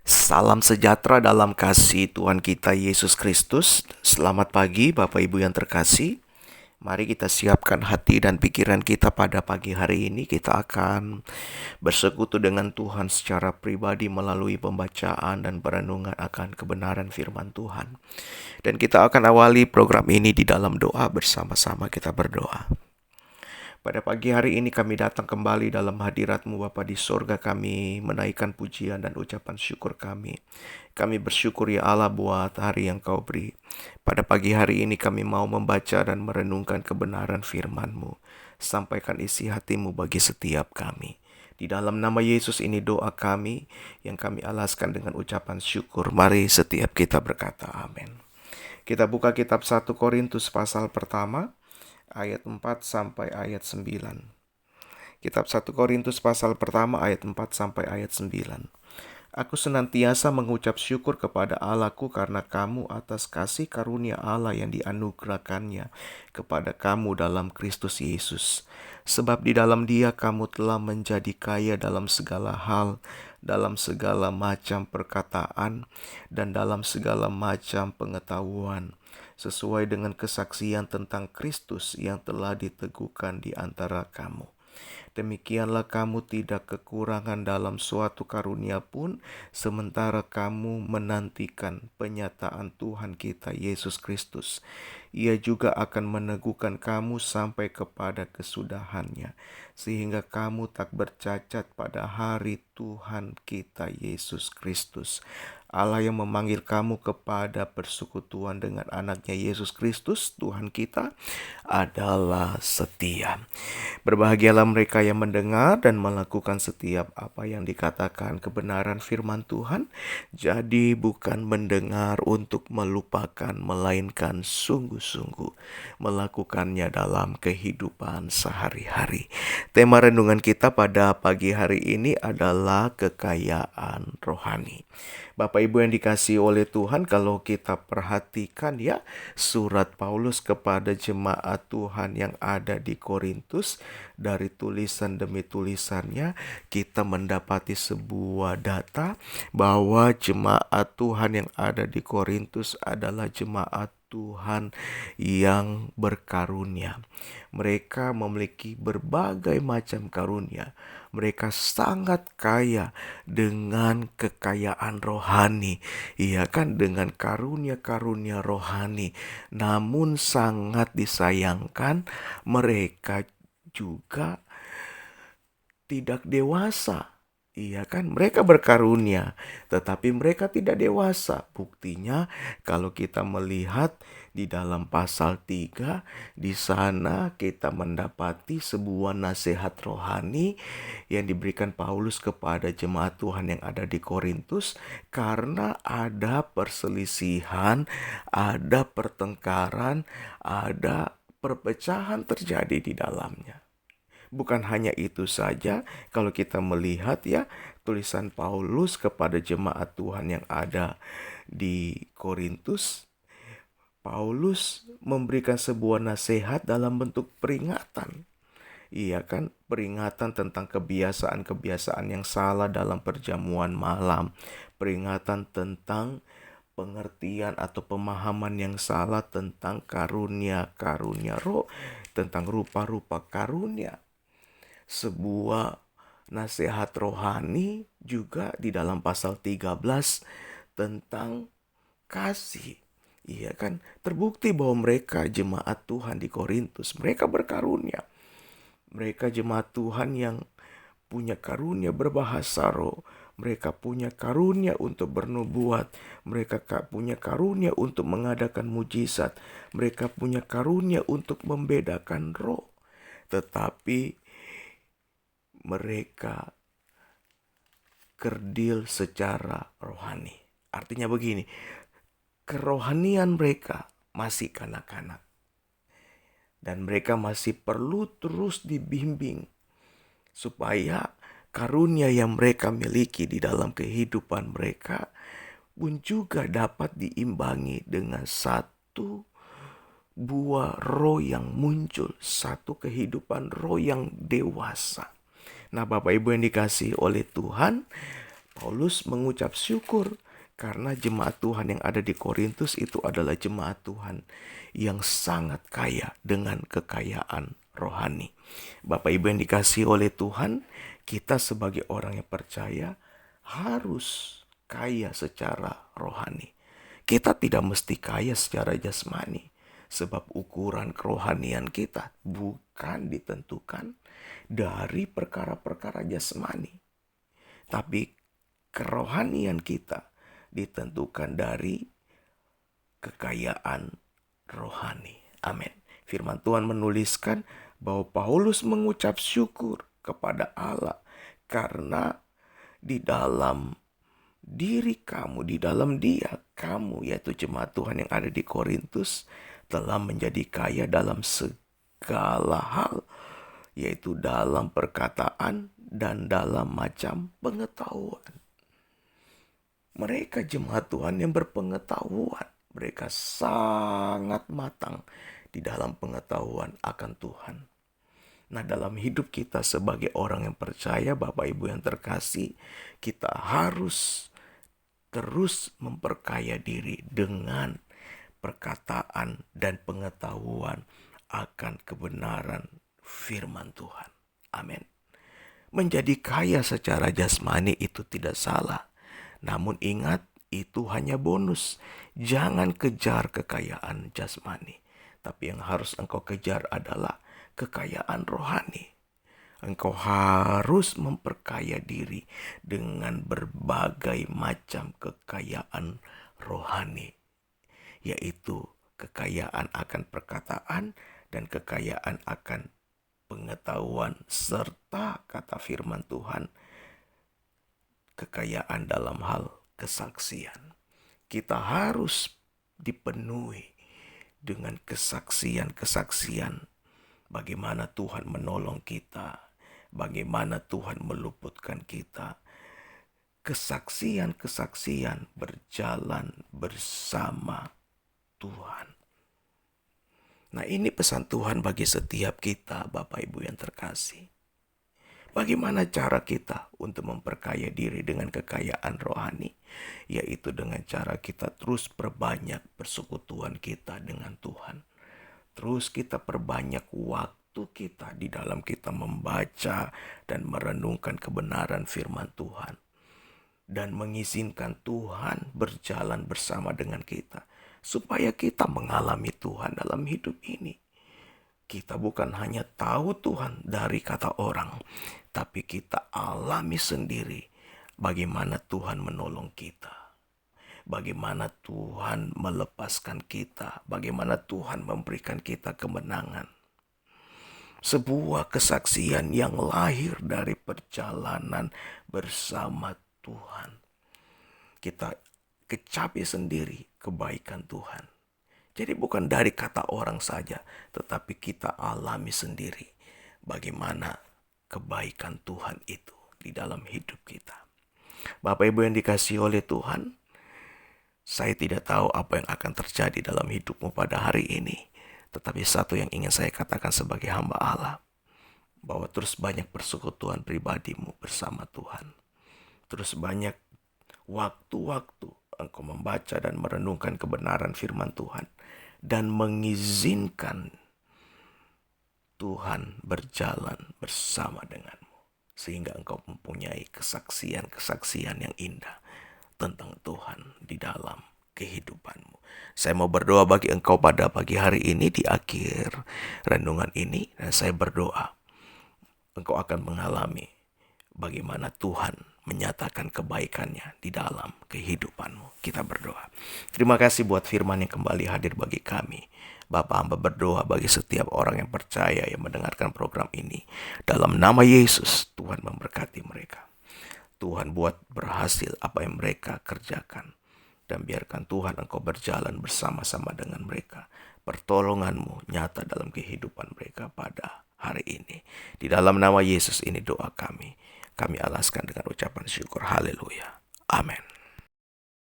Salam sejahtera dalam kasih Tuhan kita Yesus Kristus. Selamat pagi Bapak Ibu yang terkasih. Mari kita siapkan hati dan pikiran kita pada pagi hari ini. Kita akan bersekutu dengan Tuhan secara pribadi melalui pembacaan dan perenungan akan kebenaran firman Tuhan. Dan kita akan awali program ini di dalam doa bersama-sama. Kita berdoa. Pada pagi hari ini kami datang kembali dalam hadirat-Mu Bapa di sorga. Kami menaikkan pujian dan ucapan syukur kami. Kami bersyukur ya Allah buat hari yang Kau beri. Pada pagi hari ini kami mau membaca dan merenungkan kebenaran firman-Mu. Sampaikan isi hati-Mu bagi setiap kami. Di dalam nama Yesus ini doa kami yang kami alaskan dengan ucapan syukur. Mari setiap kita berkata amin. Kita buka kitab 1 Korintus pasal pertama ayat 4 sampai ayat 9. Kitab 1 Korintus pasal pertama ayat 4 sampai ayat 9. Aku senantiasa mengucap syukur kepada Allahku karena kamu atas kasih karunia Allah yang dianugerahkannya kepada kamu dalam Kristus Yesus. Sebab di dalam Dia kamu telah menjadi kaya dalam segala hal, dalam segala macam perkataan, dan dalam segala macam pengetahuan, sesuai dengan kesaksian tentang Kristus yang telah diteguhkan di antara kamu. Demikianlah kamu tidak kekurangan dalam suatu karunia pun, sementara kamu menantikan penyataan Tuhan kita Yesus Kristus. Ia juga akan meneguhkan kamu sampai kepada kesudahannya, sehingga kamu tak bercacat pada hari Tuhan kita Yesus Kristus. Allah yang memanggil kamu kepada persekutuan dengan anaknya Yesus Kristus, Tuhan kita, adalah setia. Berbahagialah mereka yang mendengar dan melakukan setiap apa yang dikatakan kebenaran firman Tuhan. Jadi bukan mendengar untuk melupakan, melainkan sungguh-sungguh melakukannya dalam kehidupan sehari-hari. Tema renungan kita pada pagi hari ini adalah kekayaan rohani. Bapak Ibu yang dikasihi oleh Tuhan, kalau kita perhatikan ya, surat Paulus kepada jemaat Tuhan yang ada di Korintus, dari tulisan demi tulisannya kita mendapati sebuah data bahwa jemaat Tuhan yang ada di Korintus adalah jemaat Tuhan yang berkarunia. Mereka memiliki berbagai macam karunia. Mereka sangat kaya dengan kekayaan rohani, iya kan, dengan karunia-karunia rohani. Namun sangat disayangkan mereka juga tidak dewasa. Iya kan, mereka berkarunia, tetapi mereka tidak dewasa. Buktinya kalau kita melihat di dalam pasal 3, di sana kita mendapati sebuah nasihat rohani yang diberikan Paulus kepada jemaat Tuhan yang ada di Korintus karena ada perselisihan, ada pertengkaran, ada perpecahan terjadi di dalamnya. Bukan hanya itu saja, kalau kita melihat ya tulisan Paulus kepada jemaat Tuhan yang ada di Korintus, Paulus memberikan sebuah nasihat dalam bentuk peringatan. Iya kan, peringatan tentang kebiasaan-kebiasaan yang salah dalam perjamuan malam, peringatan tentang pengertian atau pemahaman yang salah tentang karunia-karunia roh, tentang rupa-rupa karunia. Sebuah nasihat rohani juga di dalam pasal 13 tentang kasih. Iya kan, terbukti bahwa mereka jemaat Tuhan di Korintus, mereka berkarunia. Mereka jemaat Tuhan yang punya karunia berbahasa roh. Mereka punya karunia untuk bernubuat. Mereka punya karunia untuk mengadakan mujizat. Mereka punya karunia untuk membedakan roh. Tetapi mereka kerdil secara rohani. Artinya begini, kerohanian mereka masih kanak-kanak. Dan mereka masih perlu terus dibimbing supaya karunia yang mereka miliki di dalam kehidupan mereka pun juga dapat diimbangi dengan satu buah roh yang muncul, satu kehidupan roh yang dewasa. Nah, Bapak Ibu yang dikasihi oleh Tuhan, Paulus mengucap syukur karena jemaat Tuhan yang ada di Korintus itu adalah jemaat Tuhan yang sangat kaya dengan kekayaan rohani. Bapak Ibu yang dikasihi oleh Tuhan, kita sebagai orang yang percaya harus kaya secara rohani. Kita tidak mesti kaya secara jasmani, sebab ukuran kerohanian kita bukan ditentukan dari perkara-perkara jasmani, tapi kerohanian kita ditentukan dari kekayaan rohani. Amin. Firman Tuhan menuliskan bahwa Paulus mengucap syukur kepada Allah karena di dalam diri kamu, di dalam dia, kamu yaitu jemaat Tuhan yang ada di Korintus telah menjadi kaya dalam segala hal, yaitu dalam perkataan dan dalam macam pengetahuan. Mereka jemaat Tuhan yang berpengetahuan. Mereka sangat matang di dalam pengetahuan akan Tuhan. Nah, dalam hidup kita sebagai orang yang percaya, Bapak Ibu yang terkasih, kita harus terus memperkaya diri dengan perkataan dan pengetahuan akan kebenaran firman Tuhan. Amin. Menjadi kaya secara jasmani itu tidak salah. Namun ingat, itu hanya bonus. Jangan kejar kekayaan jasmani. Tapi yang harus engkau kejar adalah kekayaan rohani. Engkau harus memperkaya diri dengan berbagai macam kekayaan rohani, yaitu kekayaan akan perkataan dan kekayaan akan pengetahuan, serta kata firman Tuhan, kekayaan dalam hal kesaksian. Kita harus dipenuhi dengan kesaksian-kesaksian bagaimana Tuhan menolong kita, bagaimana Tuhan meluputkan kita. Kesaksian-kesaksian berjalan bersama Tuhan. Nah, ini pesan Tuhan bagi setiap kita, Bapak Ibu yang terkasih. Bagaimana cara kita untuk memperkaya diri dengan kekayaan rohani? Yaitu dengan cara kita terus perbanyak persekutuan kita dengan Tuhan. Terus kita perbanyak waktu kita di dalam kita membaca dan merenungkan kebenaran firman Tuhan. Dan mengizinkan Tuhan berjalan bersama dengan kita. Supaya kita mengalami Tuhan dalam hidup ini. Kita bukan hanya tahu Tuhan dari kata orang, tapi kita alami sendiri bagaimana Tuhan menolong kita. Bagaimana Tuhan melepaskan kita, bagaimana Tuhan memberikan kita kemenangan. Sebuah kesaksian yang lahir dari perjalanan bersama Tuhan. Kita kecapi sendiri kebaikan Tuhan. Jadi bukan dari kata orang saja, tetapi kita alami sendiri bagaimana kebaikan Tuhan itu di dalam hidup kita. Bapak Ibu yang dikasihi oleh Tuhan, saya tidak tahu apa yang akan terjadi dalam hidupmu pada hari ini. Tetapi satu yang ingin saya katakan sebagai hamba Allah, bahwa terus banyak persekutuan pribadimu bersama Tuhan. Terus banyak waktu-waktu engkau membaca dan merenungkan kebenaran firman Tuhan. Dan mengizinkan Tuhan berjalan bersama denganmu. Sehingga engkau mempunyai kesaksian-kesaksian yang indah tentang Tuhan di dalam kehidupanmu. Saya mau berdoa bagi engkau pada pagi hari ini di akhir renungan ini. Dan saya berdoa engkau akan mengalami bagaimana Tuhan menyatakan kebaikannya di dalam kehidupanmu. Kita berdoa. Terima kasih buat firman yang kembali hadir bagi kami. Bapa, hamba berdoa bagi setiap orang yang percaya yang mendengarkan program ini. Dalam nama Yesus, Tuhan memberkati mereka. Tuhan buat berhasil apa yang mereka kerjakan. Dan biarkan Tuhan engkau berjalan bersama-sama dengan mereka. Pertolonganmu nyata dalam kehidupan mereka pada hari ini. Di dalam nama Yesus ini doa kami. Kami alaskan dengan ucapan syukur. Haleluya. Amin.